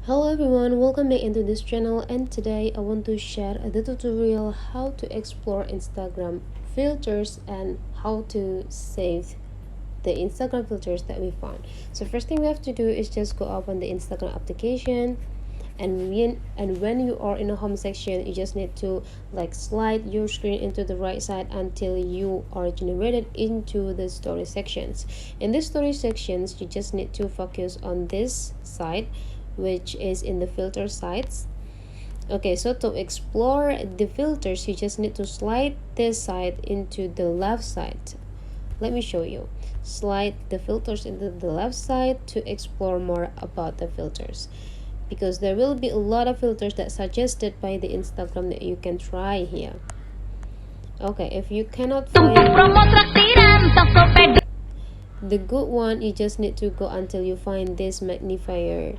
Hello everyone, welcome back into this channel, and today I want to share the tutorial how to explore Instagram filters and how to save the Instagram filters that we found. So first thing we have to do is just go up on the Instagram application, and when you are in the home section, you just need to slide your screen into the right side until you are generated into the story sections. In the story sections, you just need to focus on this side, which is in the filter sides. Okay, so to explore the filters, you just need to slide this side into the left side. Let me show you. Slide the filters into the left side to explore more about the filters, because there will be a lot of filters that suggested by the Instagram that you can try here. Okay, if you cannot find the good one, you just need to go until you find this magnifier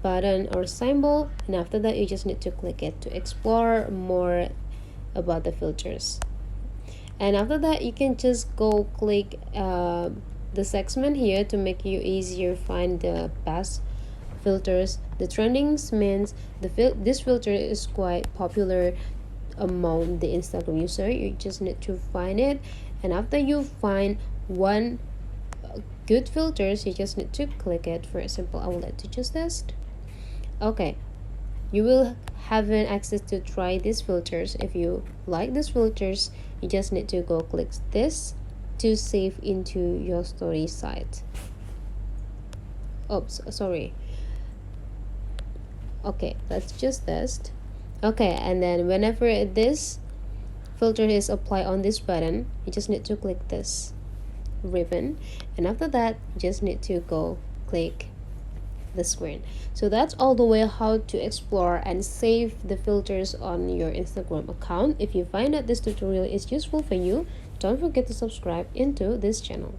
button or symbol, and after that you just need to click it to explore more about the filters. And after that you can just go click the segment here to make you easier find the best filters. The trendings means this filter is quite popular among the Instagram user. You just need to find it, and after you find one good filters, you just need to click it. For example, I would like to choose this. Okay, you will have an access to try these filters. If you like these filters, you just need to go click this to save into your story site. Oops, sorry. Okay, let's just test. Okay, and then whenever this filter is applied on this button, you just need to click this ribbon, and after that you just need to go click the screen. So that's all the way how to explore and save the filters on your Instagram account. If you find that this tutorial is useful for you, don't forget to subscribe into this channel.